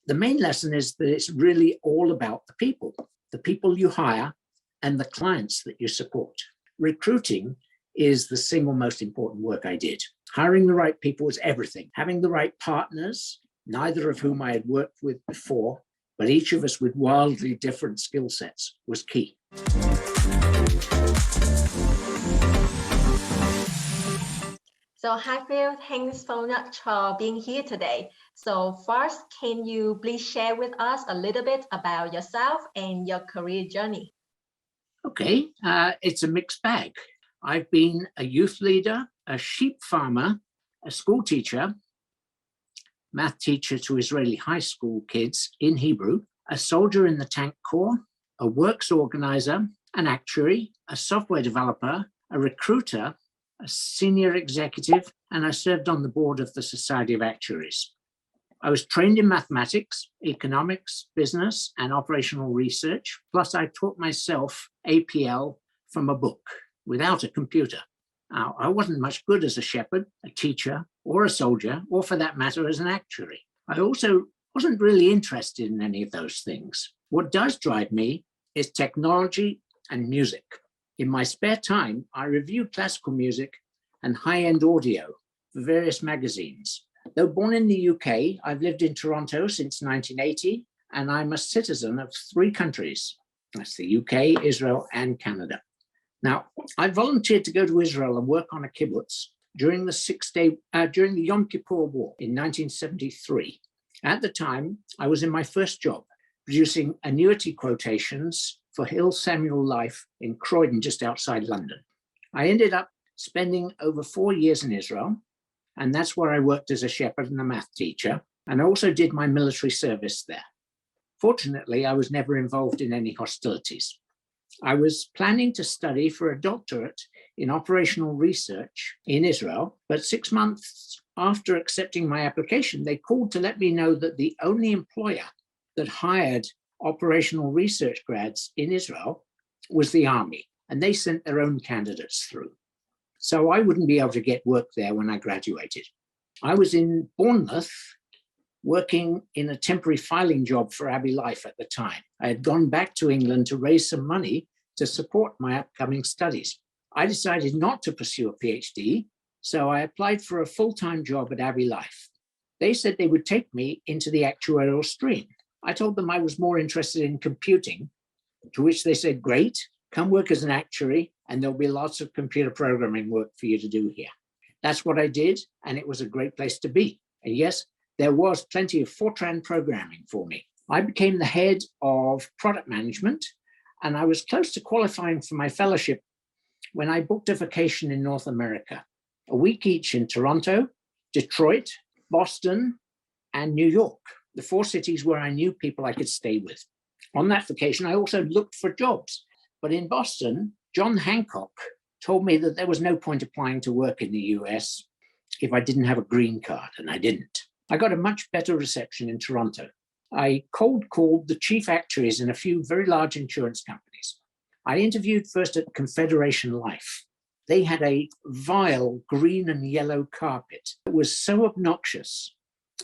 The main lesson is that it's really all about the people you hire and the clients that you support. Recruiting is the single most important work I did. Hiring the right people was everything. Having the right partners, neither of whom I had worked with before, but each of us with wildly different skill sets, was key. So hi Phil, thanks so much for being here today. So first, can you please share with us a little bit about yourself and your career journey? Okay, it's a mixed bag. I've been a youth leader, a sheep farmer, a school teacher, math teacher to Israeli high school kids in Hebrew, a soldier in the tank corps, a works organizer, an actuary, a software developer, a recruiter, a senior executive, and I served on the board of the Society of Actuaries. I was trained in mathematics, economics, business, and operational research. Plus, I taught myself APL from a book without a computer. Now, I wasn't much good as a shepherd, a teacher, or a soldier, or for that matter, as an actuary. I also wasn't really interested in any of those things. What does drive me is technology and music. In my spare time, I review classical music and high-end audio for various magazines. Though born in the UK, I've lived in Toronto since 1980, and I'm a citizen of 3 countries. That's the UK, Israel, and Canada. Now, I volunteered to go to Israel and work on a kibbutz during the Yom Kippur War in 1973. At the time, I was in my first job, producing annuity quotations for Hill Samuel Life in Croydon, just outside London. I ended up spending over 4 years in Israel, and that's where I worked as a shepherd and a math teacher, and I also did my military service there. Fortunately, I was never involved in any hostilities. I was planning to study for a doctorate in operational research in Israel, but 6 months after accepting my application, they called to let me know that the only employer that hired operational research grads in Israel was the army, and they sent their own candidates through. So I wouldn't be able to get work there when I graduated. I was in Bournemouth working in a temporary filing job for Abbey Life at the time. I had gone back to England to raise some money to support my upcoming studies. I decided not to pursue a PhD, so I applied for a full-time job at Abbey Life. They said they would take me into the actuarial stream. I told them I was more interested in computing, to which they said, great, come work as an actuary, and there'll be lots of computer programming work for you to do here. That's what I did, and it was a great place to be. And yes, there was plenty of Fortran programming for me. I became the head of product management, and I was close to qualifying for my fellowship when I booked a vacation in North America, a week each in Toronto, Detroit, Boston, and New York, the 4 cities where I knew people I could stay with. On that vacation, I also looked for jobs. But in Boston, John Hancock told me that there was no point applying to work in the US if I didn't have a green card, and I didn't. I got a much better reception in Toronto. I cold called the chief actuaries in a few very large insurance companies. I interviewed first at Confederation Life. They had a vile green and yellow carpet that was so obnoxious,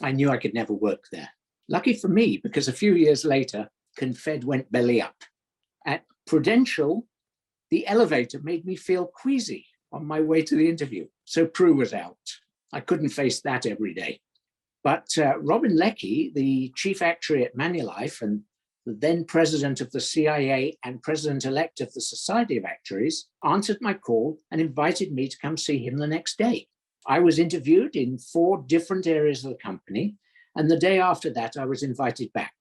I knew I could never work there. Lucky for me, because a few years later, Confed went belly up. At Prudential, the elevator made me feel queasy on my way to the interview. So Prue was out. I couldn't face that every day. But Robin Leckie, the chief actuary at Manulife and the then president of the CIA and president-elect of the Society of Actuaries, answered my call and invited me to come see him the next day. I was interviewed in 4 different areas of the company, and the day after that, I was invited back.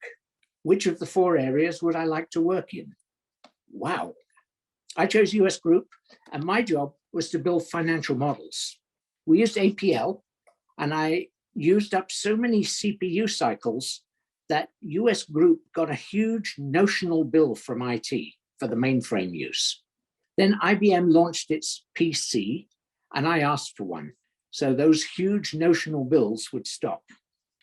Which of the 4 areas would I like to work in? Wow. I chose US Group, and my job was to build financial models. We used APL, and I used up so many CPU cycles that US Group got a huge notional bill from IT for the mainframe use. Then IBM launched its PC, and I asked for one. So those huge notional bills would stop.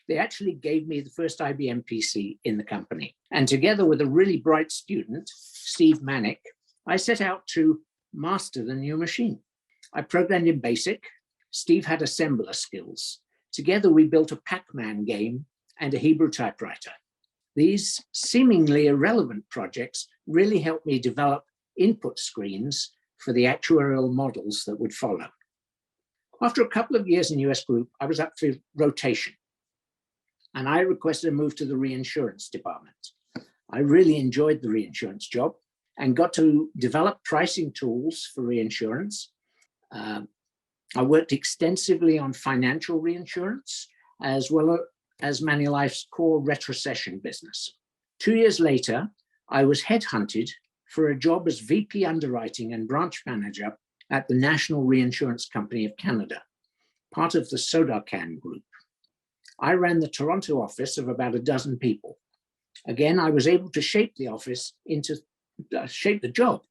They actually gave me the first IBM PC in the company. And together with a really bright student, Steve Manick, I set out to master the new machine. I programmed in BASIC. Steve had assembler skills. Together, we built a Pac-Man game and a Hebrew typewriter. These seemingly irrelevant projects really helped me develop input screens for the actuarial models that would follow. After a couple of years in US Group, I was up for rotation, and I requested a move to the reinsurance department. I really enjoyed the reinsurance job and got to develop pricing tools for reinsurance. I worked extensively on financial reinsurance, as well as Manulife's core retrocession business. 2 years later, I was headhunted for a job as VP Underwriting and Branch Manager at the National Reinsurance Company of Canada, part of the Sodacan Group. I ran the Toronto office of about a dozen people. Again, I was able to shape the job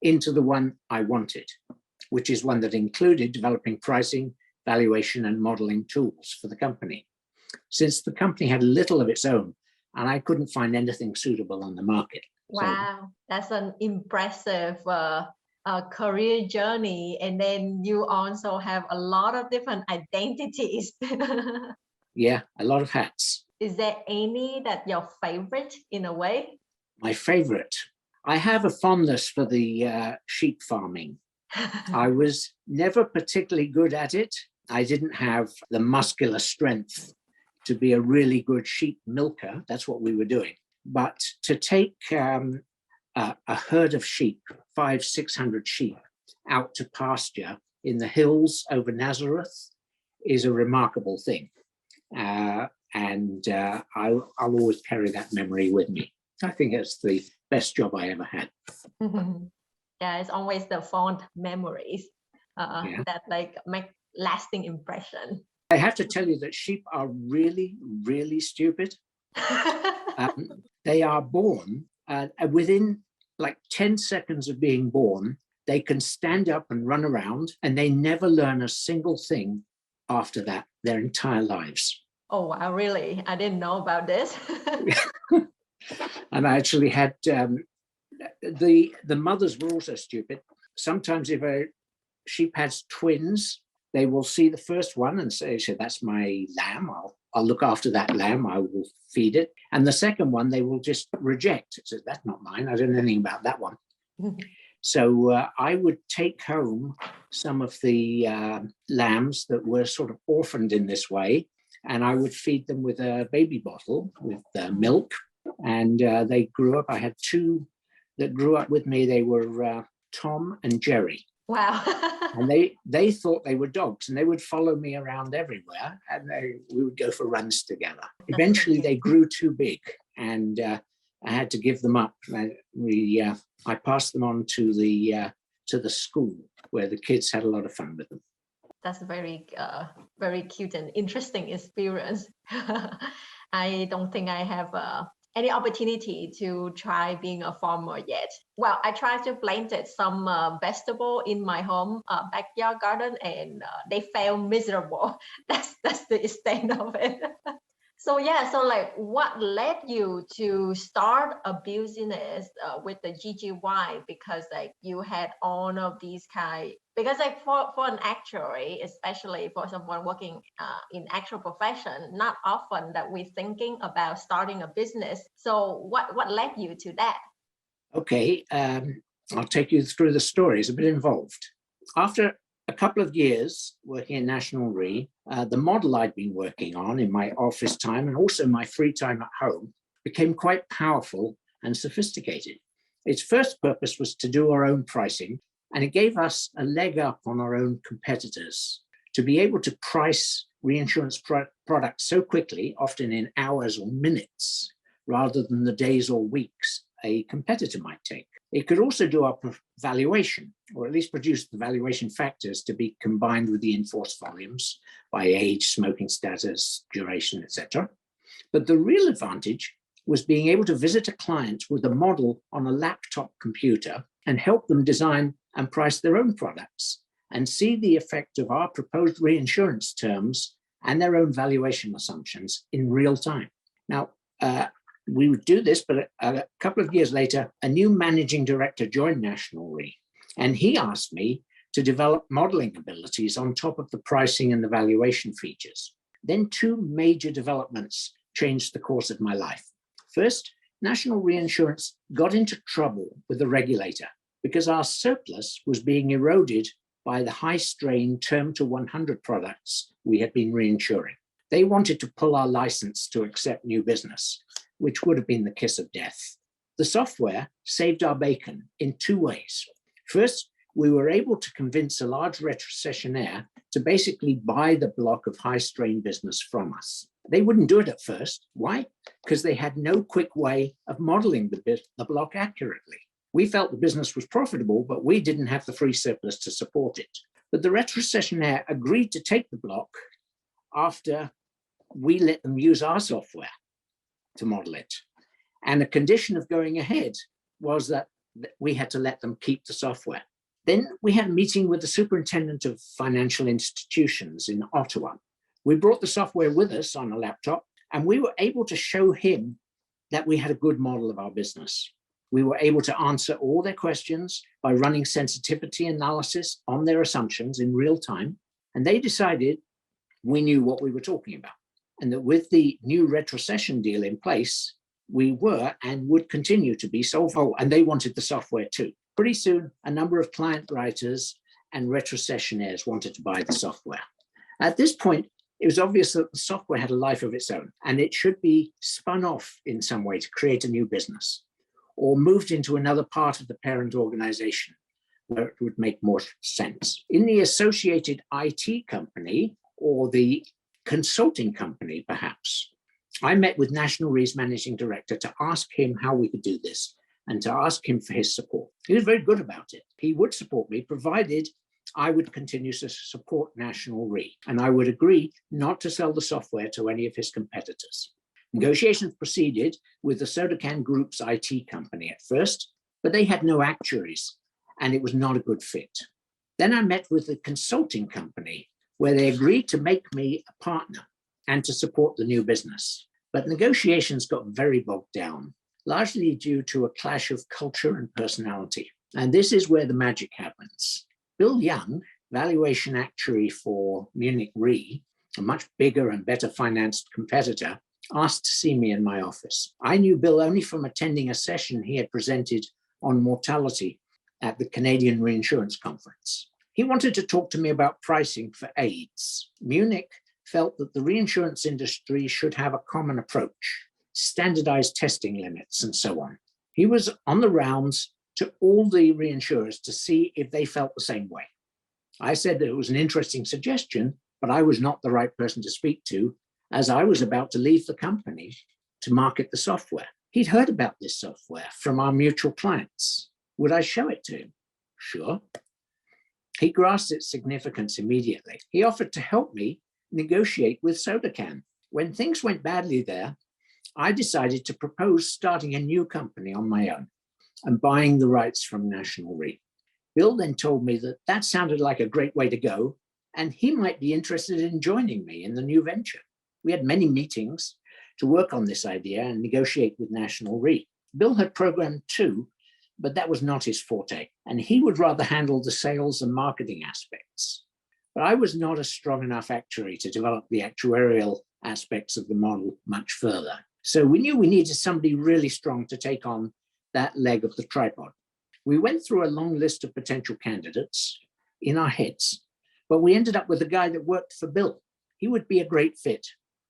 into the one I wanted, which is one that included developing pricing, valuation, and modeling tools for the company. Since the company had little of its own, and I couldn't find anything suitable on the market. Wow, that's an impressive career journey. And then you also have a lot of different identities. Yeah, a lot of hats. Is there any that your favorite in a way? My favorite. I have a fondness for the sheep farming. I was never particularly good at it. I didn't have the muscular strength to be a really good sheep milker. That's what we were doing. But to take a herd of sheep, 500-600 sheep, out to pasture in the hills over Nazareth is a remarkable thing. I'll always carry that memory with me. I think it's the best job I ever had. Yeah, it's always the fond memories that like make lasting impression. I have to tell you that sheep are really, really stupid. They are born within like 10 seconds of being born, they can stand up and run around, and they never learn a single thing after that their entire lives. Oh, wow, really? I didn't know about this. And I actually had the mothers were also stupid. Sometimes if a sheep has twins, they will see the first one and say, that's my lamb. I'll look after that lamb. I will feed it. And the second one, they will just reject. It says, that's not mine. I don't know anything about that one. So I would take home some of the lambs that were sort of orphaned in this way, and I would feed them with a baby bottle with milk. And they grew up. I had two that grew up with me. They were Tom and Jerry. Wow. And they thought they were dogs, and they would follow me around everywhere, and we would go for runs together. Eventually, they grew too big, and I had to give them up. I passed them on to the school where the kids had a lot of fun with them. That's very cute and interesting experience. I don't think I have any opportunity to try being a farmer yet. Well, I tried to planted some vegetable in my home backyard garden, and they fell miserable. That's the extent of it. So yeah, so like what led you to start a business with the GGY? Because like you had all of these because like for an actuary, especially for someone working in actual profession, not often that we're thinking about starting a business. So what led you to that? Okay, I'll take you through the story. It's a bit involved. After a couple of years working in National Re, the model I'd been working on in my office time and also my free time at home became quite powerful and sophisticated. Its first purpose was to do our own pricing, and it gave us a leg up on our own competitors to be able to price reinsurance products so quickly, often in hours or minutes, rather than the days or weeks a competitor might take. It could also do our valuation, or at least produce the valuation factors to be combined with the in-force volumes by age, smoking status, duration, etc. But the real advantage was being able to visit a client with a model on a laptop computer and help them design and price their own products and see the effect of our proposed reinsurance terms and their own valuation assumptions in real time. Now, we would do this, but a couple of years later, a new managing director joined National Re, and he asked me to develop modeling abilities on top of the pricing and the valuation features. Then two major developments changed the course of my life. First, National Reinsurance got into trouble with the regulator because our surplus was being eroded by the high-strain term to 100 products we had been reinsuring. They wanted to pull our license to accept new business, which would have been the kiss of death. The software saved our bacon in two ways. First, we were able to convince a large retrocessionaire to basically buy the block of high-strain business from us. They wouldn't do it at first. Why? Because they had no quick way of modeling the block accurately. We felt the business was profitable, but we didn't have the free surplus to support it. But the retrocessionaire agreed to take the block after we let them use our software to model it. And the condition of going ahead was that we had to let them keep the software. Then we had a meeting with the superintendent of financial institutions in Ottawa. We brought the software with us on a laptop, and we were able to show him that we had a good model of our business. We were able to answer all their questions by running sensitivity analysis on their assumptions in real time. And they decided we knew what we were talking about, and that with the new retrocession deal in place, we were and would continue to be sold. Oh, and they wanted the software too. Pretty soon, a number of client writers and retrocessionaires wanted to buy the software. At this point, it was obvious that the software had a life of its own, and it should be spun off in some way to create a new business, or moved into another part of the parent organization where it would make more sense. In the associated IT company or the consulting company, perhaps, I met with National Re's managing director to ask him how we could do this and to ask him for his support. He was very good about it. He would support me, provided I would continue to support National Re, and I would agree not to sell the software to any of his competitors. Negotiations proceeded with the Sodacan Group's IT company at first, but they had no actuaries, and it was not a good fit. Then I met with the consulting company, where they agreed to make me a partner and to support the new business. But negotiations got very bogged down, largely due to a clash of culture and personality. And this is where the magic happens. Bill Young, valuation actuary for Munich Re, a much bigger and better financed competitor, asked to see me in my office. I knew Bill only from attending a session he had presented on mortality at the Canadian Reinsurance Conference. He wanted to talk to me about pricing for AIDS. Munich felt that the reinsurance industry should have a common approach, standardized testing limits, and so on. He was on the rounds to all the reinsurers to see if they felt the same way. I said that it was an interesting suggestion, but I was not the right person to speak to, as I was about to leave the company to market the software. He'd heard about this software from our mutual clients. Would I show it to him? Sure. He grasped its significance immediately. He offered to help me negotiate with Sodacan. When things went badly there, I decided to propose starting a new company on my own and buying the rights from National Re. Bill then told me that that sounded like a great way to go, and he might be interested in joining me in the new venture. We had many meetings to work on this idea and negotiate with National Re. Bill had programmed too, but that was not his forte, and he would rather handle the sales and marketing aspects. But I was not a strong enough actuary to develop the actuarial aspects of the model much further. So we knew we needed somebody really strong to take on that leg of the tripod. We went through a long list of potential candidates in our heads, but we ended up with a guy that worked for Bill. He would be a great fit,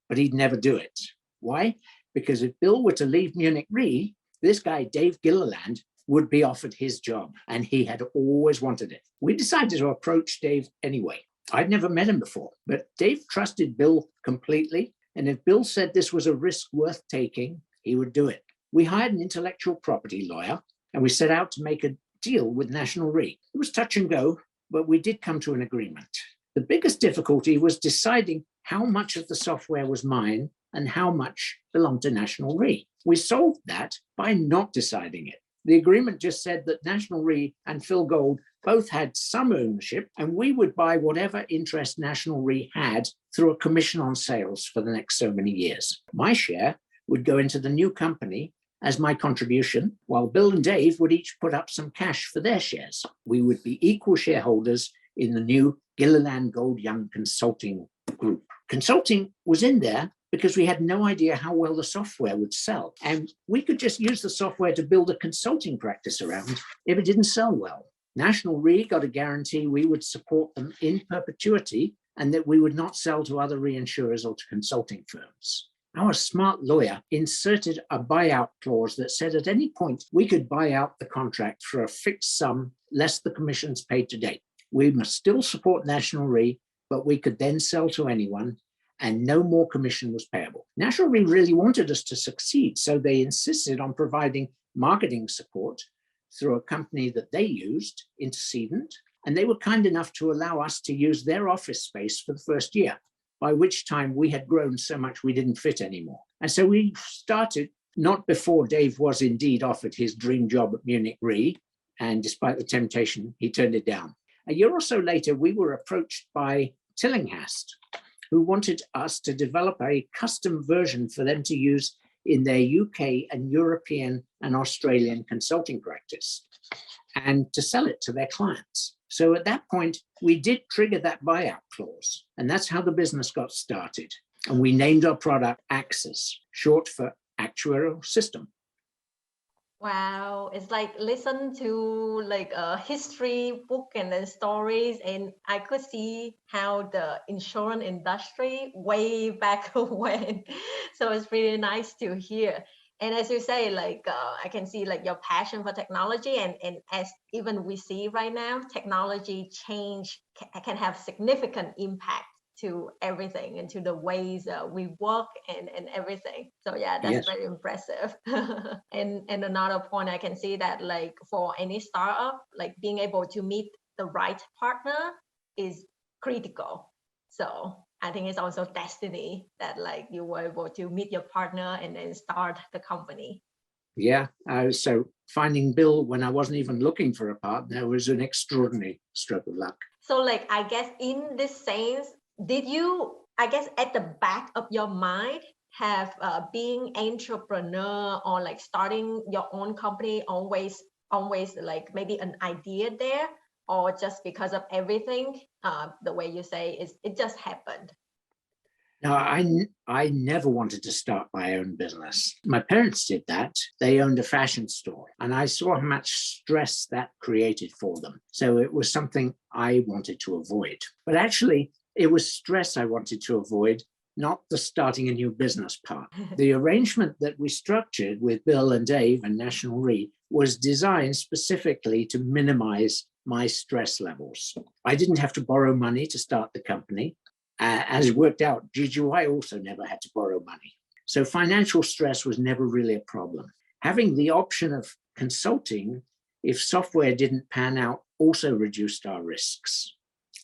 but he'd never do it. Why? Because if Bill were to leave Munich Re, this guy, Dave Gilliland, would be offered his job, and he had always wanted it. We decided to approach Dave anyway. I'd never met him before, but Dave trusted Bill completely, and if Bill said this was a risk worth taking, he would do it. We hired an intellectual property lawyer, and we set out to make a deal with National Re. It was touch and go, but we did come to an agreement. The biggest difficulty was deciding how much of the software was mine and how much belonged to National Re. We solved that by not deciding it. The agreement just said that National Re and Phil Gold both had some ownership, and we would buy whatever interest National Re had through a commission on sales for the next so many years. My share would go into the new company as my contribution, while Bill and Dave would each put up some cash for their shares. We would be equal shareholders in the new Gilliland Gold Young Consulting Group. Consulting was in there because we had no idea how well the software would sell. And we could just use the software to build a consulting practice around if it didn't sell well. National Re got a guarantee we would support them in perpetuity and that we would not sell to other reinsurers or to consulting firms. Our smart lawyer inserted a buyout clause that said at any point we could buy out the contract for a fixed sum less the commissions paid to date. We must still support National Re, but we could then sell to anyone and no more commission was payable. National Re really wanted us to succeed, so they insisted on providing marketing support through a company that they used, Intercedent, and they were kind enough to allow us to use their office space for the first year, by which time we had grown so much we didn't fit anymore. And so we started, not before Dave was indeed offered his dream job at Munich Re, and despite the temptation, he turned it down. A year or so later, we were approached by Tillinghast, who wanted us to develop a custom version for them to use in their UK and European and Australian consulting practice and to sell it to their clients. So at that point, we did trigger that buyout clause, and that's how the business got started. And we named our product Axis, short for Actuarial System. Wow, it's like listen to like a history book and then stories, and I could see how the insurance industry way back when. So it's really nice to hear. And as you say, like I can see like your passion for technology, and as even we see right now, technology change can have significant impact to everything and to the ways we work and everything. So yeah, that's Yes. very impressive. and another point I can see that like for any startup, like being able to meet the right partner is critical. So I think it's also destiny that like you were able to meet your partner and then start the company. Yeah, so finding Bill when I wasn't even looking for a partner was an extraordinary stroke of luck. So like, I guess in this sense, did you, I guess at the back of your mind, have being entrepreneur or like starting your own company always like maybe an idea there, or just because of everything, the way you say is it just happened? No, I never wanted to start my own business. My parents did that. They owned a fashion store, and I saw how much stress that created for them. So it was something I wanted to avoid. But actually, it was stress I wanted to avoid, not the starting a new business part. The arrangement that we structured with Bill and Dave and National Re was designed specifically to minimize my stress levels. I didn't have to borrow money to start the company. As it worked out, GGY also never had to borrow money. So financial stress was never really a problem. Having the option of consulting, if software didn't pan out, also reduced our risks.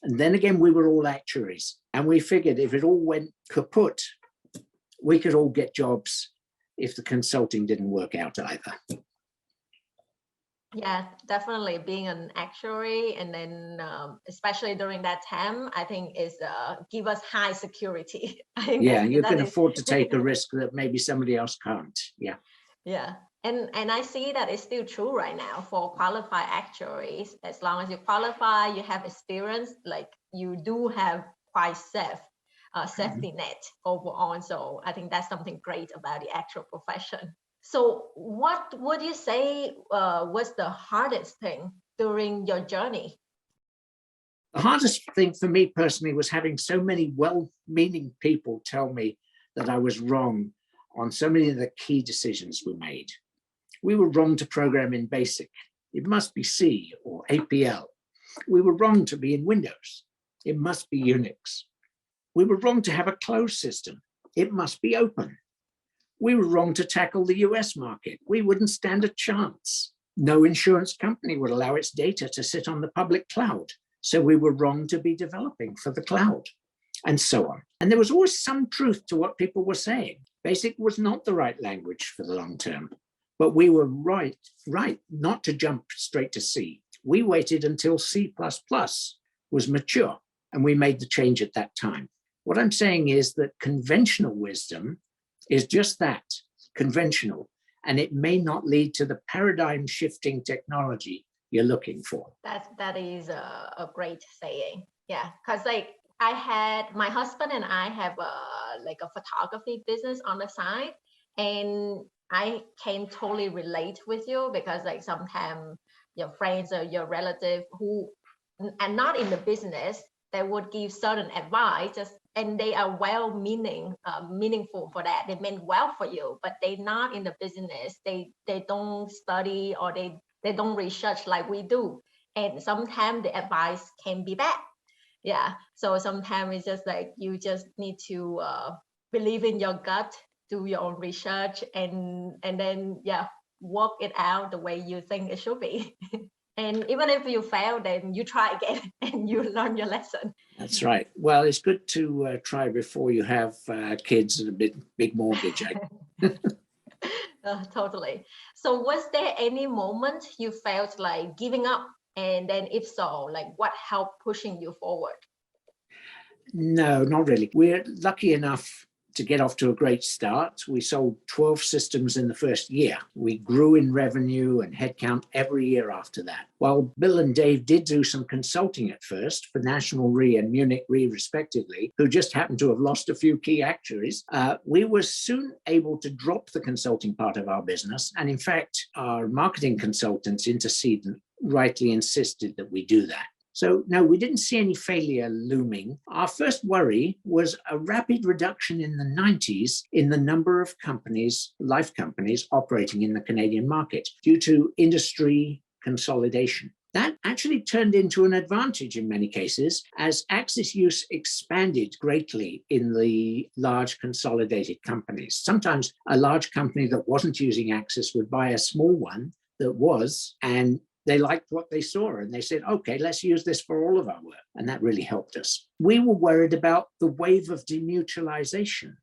And then again, we were all actuaries. And we figured if it all went kaput, we could all get jobs if the consulting didn't work out either. Yeah, definitely being an actuary, and then especially during that time, I think is give us high security. I think yeah, you can afford to take a risk that maybe somebody else can't. Yeah. Yeah, and I see that it's still true right now for qualified actuaries. As long as you qualify, you have experience, like you do have quite safety net overall. So I think that's something great about the actual profession. So what would you say was the hardest thing during your journey? The hardest thing for me personally was having so many well-meaning people tell me that I was wrong on so many of the key decisions we made. We were wrong to program in BASIC. It must be C or APL. We were wrong to be in Windows. It must be Unix. We were wrong to have a closed system. It must be open. We were wrong to tackle the US market. We wouldn't stand a chance. No insurance company would allow its data to sit on the public cloud. So we were wrong to be developing for the cloud, and so on. And there was always some truth to what people were saying. BASIC was not the right language for the long term, but we were right not to jump straight to C. We waited until C++ was mature, and we made the change at that time. What I'm saying is that conventional wisdom is just that, conventional, and it may not lead to the paradigm shifting technology you're looking for. That is a great saying. Yeah, because like my husband and I have like a photography business on the side, and I can totally relate with you because like sometimes your friends or your relative who are not in the business, they would give certain advice just, and they are meaningful for that. They meant well for you, but they're not in the business. They don't study or they don't research like we do. And sometimes the advice can be bad. Yeah. So sometimes it's just like you just need to believe in your gut, do your own research, and then work it out the way you think it should be. And even if you fail, then you try again and you learn your lesson. That's right. Well, it's good to try before you have kids and a big mortgage. Totally. So was there any moment you felt like giving up? And then if so, like what helped pushing you forward? No, not really. We're lucky enough to get off to a great start. We sold 12 systems in the first year. We grew in revenue and headcount every year after that. While Bill and Dave did do some consulting at first for National Re and Munich Re respectively, who just happened to have lost a few key actuaries, we were soon able to drop the consulting part of our business. And in fact, our marketing consultants interceded rightly insisted that we do that. So no, we didn't see any failure looming. Our first worry was a rapid reduction in the 90s in the number of companies, life companies, operating in the Canadian market due to industry consolidation. That actually turned into an advantage in many cases as Axis use expanded greatly in the large consolidated companies. Sometimes a large company that wasn't using Axis would buy a small one that was, and they liked what they saw and they said, okay, let's use this for all of our work. And that really helped us. We were worried about the wave of demutualization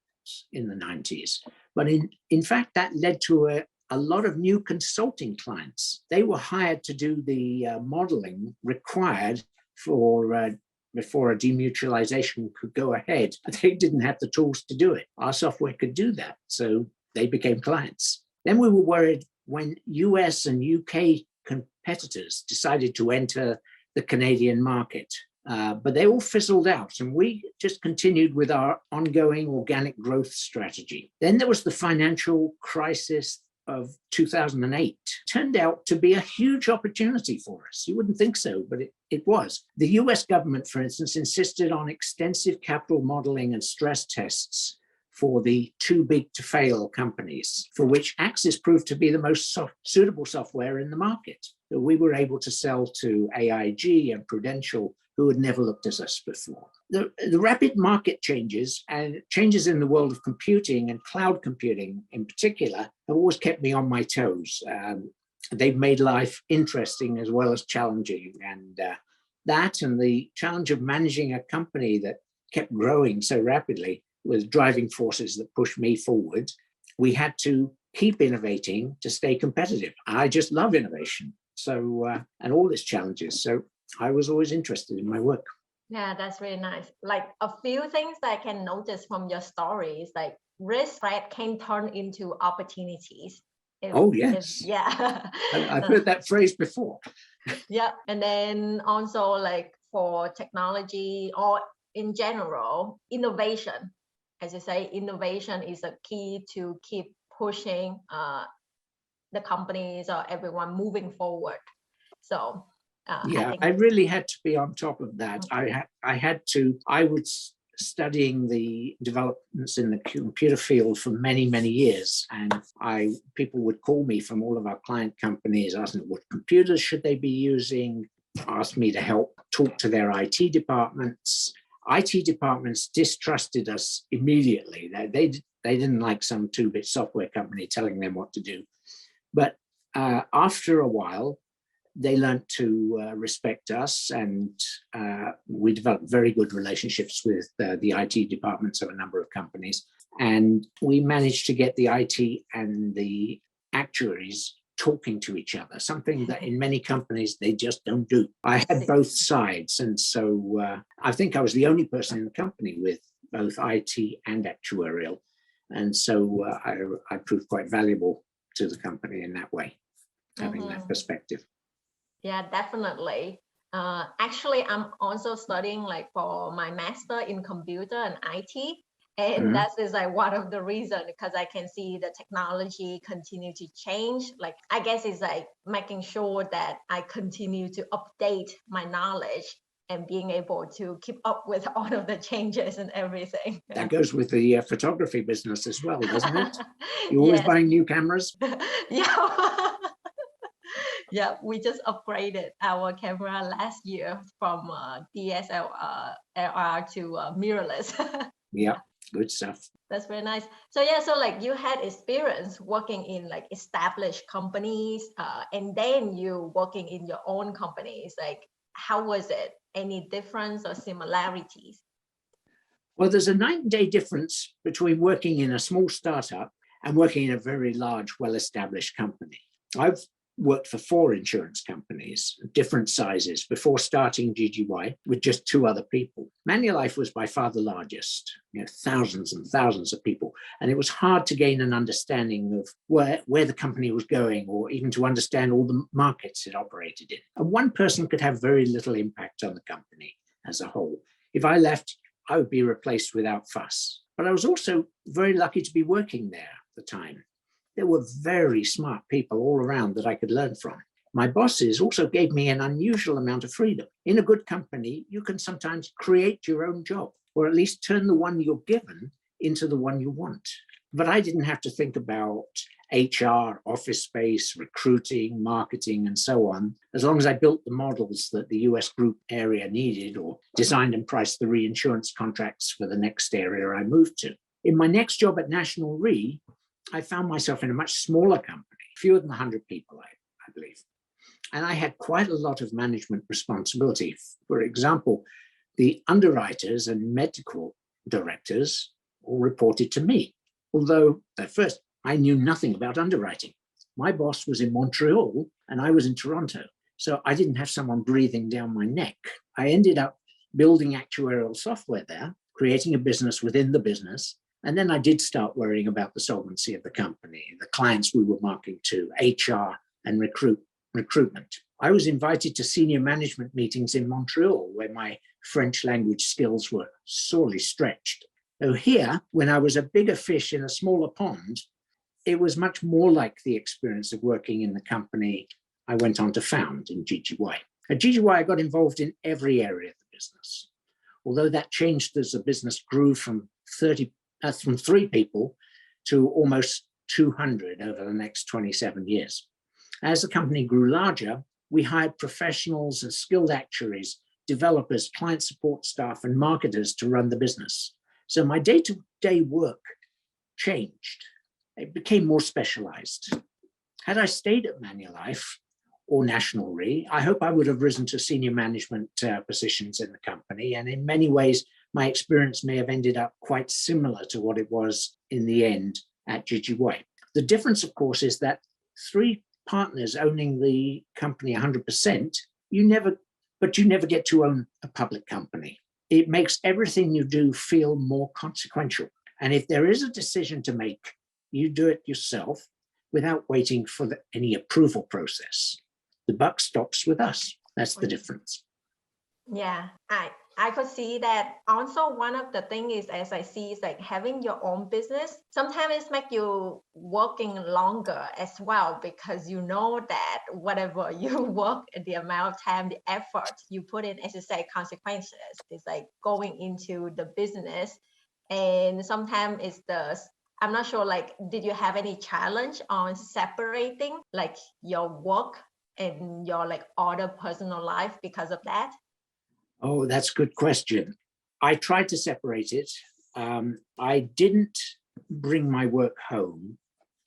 in the 90s. But in fact, that led to a lot of new consulting clients. They were hired to do the modeling required for before a demutualization could go ahead. They didn't have the tools to do it. Our software could do that. So they became clients. Then we were worried when US and UK competitors decided to enter the Canadian market, but they all fizzled out and we just continued with our ongoing organic growth strategy. Then there was the financial crisis of 2008. Turned out to be a huge opportunity for us. You wouldn't think so, but it was. The US government, for instance, insisted on extensive capital modeling and stress tests for the too big to fail companies, for which Axis proved to be the most suitable software in the market. So we were able to sell to AIG and Prudential, who had never looked at us before. The rapid market changes and changes in the world of computing and cloud computing in particular have always kept me on my toes. They've made life interesting as well as challenging. And that and the challenge of managing a company that kept growing so rapidly was driving forces that pushed me forward. We had to keep innovating to stay competitive. I just love innovation. So, and all its challenges. So I was always interested in my work. Yeah, that's really nice. Like a few things that I can notice from your stories, like risk, right, can turn into opportunities. Oh, yes. Yeah. I've heard that phrase before. Yeah. And then also like for technology or in general, innovation. As you say, innovation is a key to keep pushing the companies or everyone moving forward. So yeah, I really had to be on top of that. I was studying the developments in the computer field for many, many years. And people would call me from all of our client companies, asking what computers should they be using, asked me to help talk to their IT departments. IT departments distrusted us immediately. They didn't like some 2-bit software company telling them what to do. But after a while, they learned to respect us, and we developed very good relationships with the IT departments of a number of companies. And we managed to get the IT and the actuaries talking to each other, something that in many companies they just don't do. I had both sides. And so I think I was the only person in the company with both IT and actuarial. And so I proved quite valuable to the company in that way, having that perspective. Yeah, definitely. Actually, I'm also studying like for my master in computer and IT. And Mhm. that is like one of the reasons, because I can see the technology continue to change. Like, I guess it's like making sure that I continue to update my knowledge and being able to keep up with all of the changes and everything. That goes with the photography business as well, doesn't it? You're always Yes. buying new cameras? Yeah. Yeah, we just upgraded our camera last year from DSLR to mirrorless. Yeah, good stuff. That's very nice. So yeah, so like you had experience working in like established companies, and then you working in your own companies. Like, how was it? Any difference or similarities? Well, there's a night and day difference between working in a small startup and working in a very large, well-established company. I've worked for 4 insurance companies of different sizes before starting GGY with just 2 other people. Manulife was by far the largest, thousands and thousands of people. And it was hard to gain an understanding of where the company was going, or even to understand all the markets it operated in. And one person could have very little impact on the company as a whole. If I left, I would be replaced without fuss. But I was also very lucky to be working there at the time. There were very smart people all around that I could learn from. My bosses also gave me an unusual amount of freedom. In a good company, you can sometimes create your own job, or at least turn the one you're given into the one you want. But I didn't have to think about HR, office space, recruiting, marketing, and so on, as long as I built the models that the US group area needed, or designed and priced the reinsurance contracts for the next area I moved to. In my next job at National Re, I found myself in a much smaller company, fewer than 100 people, I believe. And I had quite a lot of management responsibility. For example, the underwriters and medical directors all reported to me. Although at first I knew nothing about underwriting. My boss was in Montreal and I was in Toronto. So I didn't have someone breathing down my neck. I ended up building actuarial software there, creating a business within the business. And then I did start worrying about the solvency of the company, the clients we were marketing to, HR, and recruitment. I was invited to senior management meetings in Montreal, where my French language skills were sorely stretched. So here, when I was a bigger fish in a smaller pond, it was much more like the experience of working in the company I went on to found in GGY. At GGY, I got involved in every area of the business. Although that changed as the business grew from 3 people to almost 200 over the next 27 years. As the company grew larger, we hired professionals and skilled actuaries, developers, client support staff, and marketers to run the business. So my day-to-day work changed. It became more specialized. Had I stayed at Manulife or National Re, I hope I would have risen to senior management positions in the company. And in many ways, my experience may have ended up quite similar to what it was in the end at GGY. The difference, of course, is that 3 partners owning the company 100%, you never get to own a public company. It makes everything you do feel more consequential. And if there is a decision to make, you do it yourself without waiting for any approval process. The buck stops with us. That's the difference. Yeah, I could see that. Also, one of the things is, as I see, is like having your own business. Sometimes it's make you working longer as well, because you know that whatever you work, the amount of time, the effort you put in, as you say, consequences. It's like going into the business, and sometimes it's I'm not sure, like, did you have any challenge on separating like your work and your like other personal life because of that? Oh, that's a good question. I tried to separate it. I didn't bring my work home.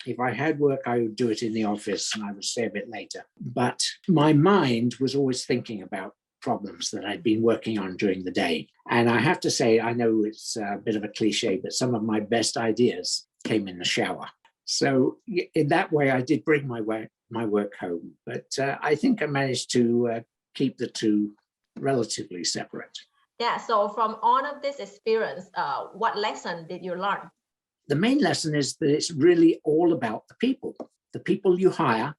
If I had work, I would do it in the office and I would stay a bit later. But my mind was always thinking about problems that I'd been working on during the day. And I have to say, I know it's a bit of a cliche, but some of my best ideas came in the shower. So in that way, I did bring my work home. But I think I managed to keep the two relatively separate. Yeah, so from all of this experience, what lesson did you learn? The main lesson is that it's really all about the people you hire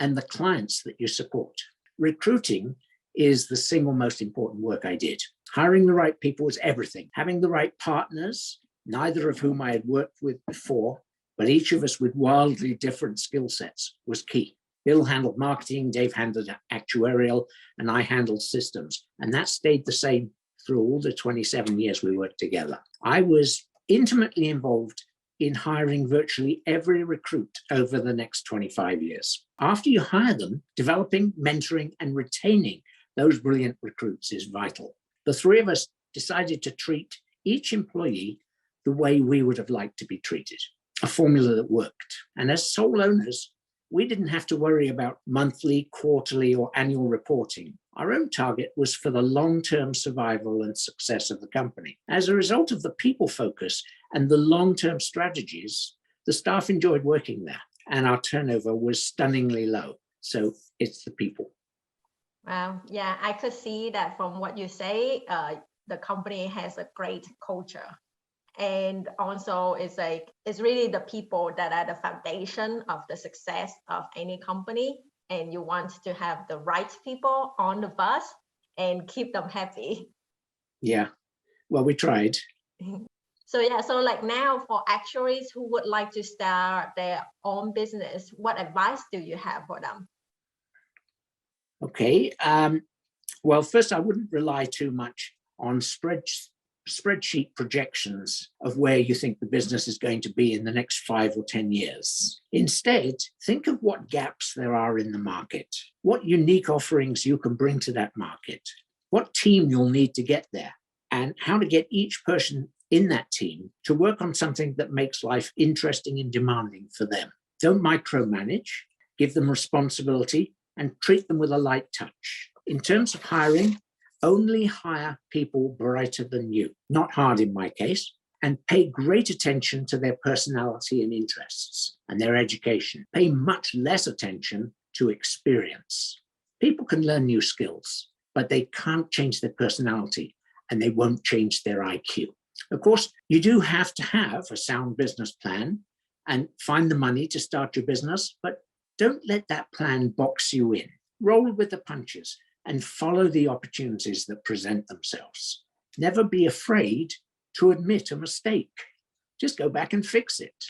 and the clients that you support. Recruiting is the single most important work I did. Hiring the right people was everything. Having the right partners, neither of whom I had worked with before, but each of us with wildly different skill sets, was key. Bill handled marketing, Dave handled actuarial, and I handled systems. And that stayed the same through all the 27 years we worked together. I was intimately involved in hiring virtually every recruit over the next 25 years. After you hire them, developing, mentoring, and retaining those brilliant recruits is vital. The three of us decided to treat each employee the way we would have liked to be treated, a formula that worked. And as sole owners, we didn't have to worry about monthly, quarterly, or annual reporting. Our own target was for the long-term survival and success of the company. As a result of the people focus and the long-term strategies, the staff enjoyed working there, and our turnover was stunningly low. So it's the people. Wow, yeah, I could see that from what you say, the company has a great culture. And also it's really the people that are the foundation of the success of any company. And you want to have the right people on the bus and keep them happy. Yeah, well, we tried. So yeah, so like now for actuaries who would like to start their own business, what advice do you have for them? Okay, well, first, I wouldn't rely too much on spreadsheet projections of where you think the business is going to be in the next 5 or 10 years. Instead, think of what gaps there are in the market, what unique offerings you can bring to that market, what team you'll need to get there, and how to get each person in that team to work on something that makes life interesting and demanding for them. Don't micromanage, give them responsibility, and treat them with a light touch. In terms of hiring, only hire people brighter than you, not hard in my case, and pay great attention to their personality and interests and their education. Pay much less attention to experience. People can learn new skills, but they can't change their personality and they won't change their IQ. Of course, you do have to have a sound business plan and find the money to start your business, but don't let that plan box you in. Roll with the punches and follow the opportunities that present themselves. Never be afraid to admit a mistake. Just go back and fix it.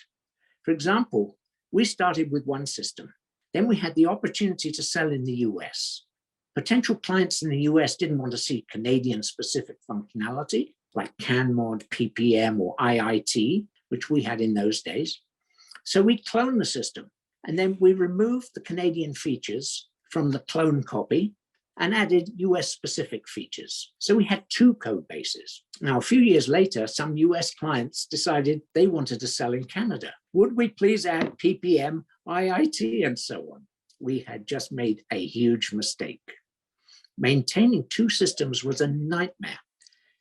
For example, we started with one system. Then we had the opportunity to sell in the US. Potential clients in the US didn't want to see Canadian-specific functionality like CanMod, PPM, or IIT, which we had in those days. So we cloned the system, and then we removed the Canadian features from the clone copy and added US-specific features. So we had 2 code bases. Now, a few years later, some US clients decided they wanted to sell in Canada. Would we please add PPM, IIT, and so on? We had just made a huge mistake. Maintaining 2 systems was a nightmare.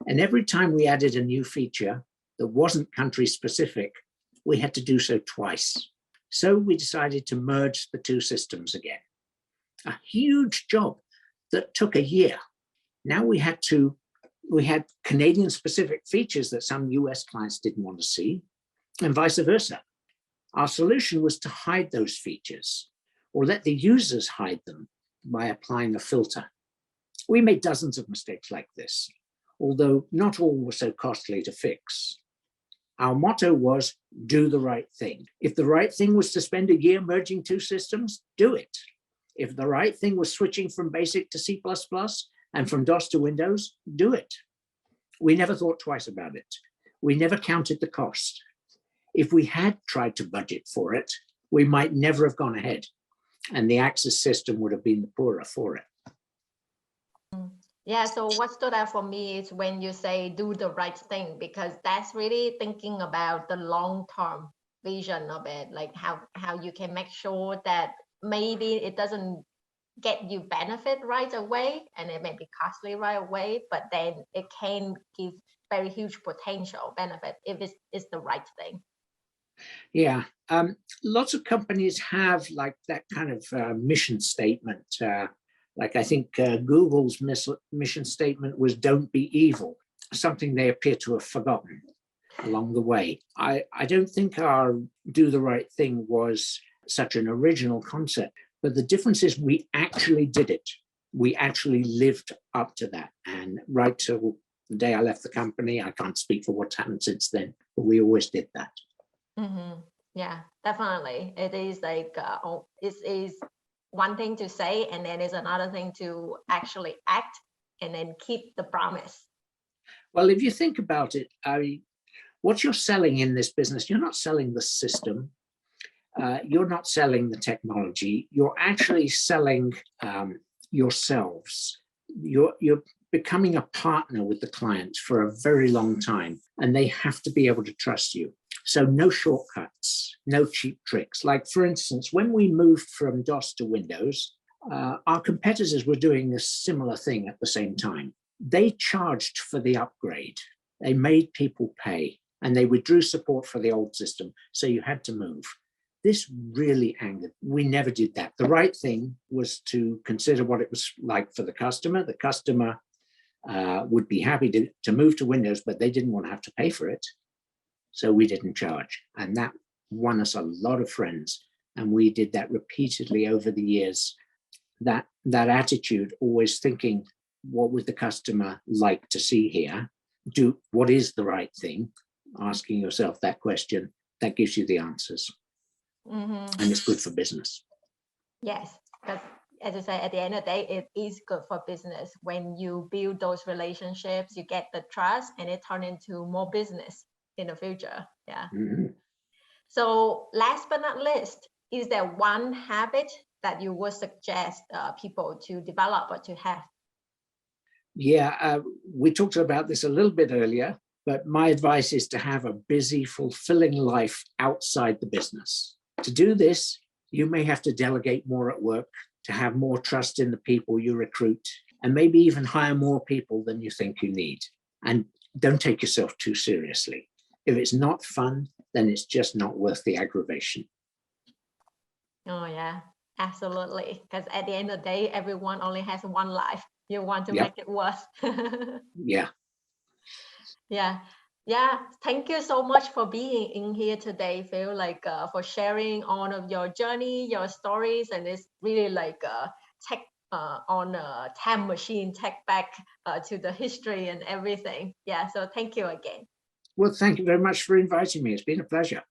And every time we added a new feature that wasn't country-specific, we had to do so twice. So we decided to merge the 2 systems again. A huge job that took a year. Now we had Canadian specific features that some US clients didn't want to see, and vice versa. Our solution was to hide those features or let the users hide them by applying a filter. We made dozens of mistakes like this, although not all were so costly to fix. Our motto was, do the right thing. If the right thing was to spend a year merging 2 systems, do it. If the right thing was switching from BASIC to C++ and from DOS to Windows, do it. We never thought twice about it. We never counted the cost. If we had tried to budget for it, we might never have gone ahead, and the Axis system would have been the poorer for it. Yeah, so what stood out for me is when you say do the right thing, because that's really thinking about the long-term vision of it, like how you can make sure that maybe it doesn't get you benefit right away and it may be costly right away, but then it can give very huge potential benefit if it's the right thing. Yeah, lots of companies have like that kind of mission statement. Like I think Google's mission statement was don't be evil, something they appear to have forgotten along the way. I don't think our do the right thing was such an original concept, but the difference is we actually did it. we actually lived up to that. And right till the day I left the company, I can't speak for what's happened since then, but we always did that. Mm-hmm. Yeah, definitely. It is like, it is one thing to say, and then it's another thing to actually act and then keep the promise. Well, if you think about it, what you're selling in this business, you're not selling the system. You're not selling the technology. You're actually selling yourselves. You're becoming a partner with the client for a very long time, and they have to be able to trust you. So no shortcuts, no cheap tricks. Like, for instance, when we moved from DOS to Windows, our competitors were doing a similar thing at the same time. They charged for the upgrade. They made people pay, and they withdrew support for the old system. So you had to move. This really angered. We never did that. The right thing was to consider what it was like for the customer. The customer would be happy to move to Windows, but they didn't want to have to pay for it. So we didn't charge. And that won us a lot of friends. And we did that repeatedly over the years. That attitude, always thinking, what would the customer like to see here? Do what is the right thing? Asking yourself that question, that gives you the answers. Mm-hmm. And it's good for business. Yes, because as I say, at the end of the day, it is good for business. When you build those relationships, you get the trust, and it turns into more business in the future. Yeah. Mm-hmm. So last but not least, is there one habit that you would suggest people to develop or to have? Yeah, we talked about this a little bit earlier, but my advice is to have a busy, fulfilling life outside the business. To do this, you may have to delegate more at work, to have more trust in the people you recruit, and maybe even hire more people than you think you need. And don't take yourself too seriously. If it's not fun, then it's just not worth the aggravation. Oh, yeah, absolutely. Because at the end of the day, everyone only has one life. You want to Yep. make it worse. Yeah. Yeah. Yeah. Thank you so much for being in here today, Phil, like for sharing all of your journey, your stories, and it's really like tech on a time machine, tech back to the history and everything. Yeah. So thank you again. Well, thank you very much for inviting me. It's been a pleasure.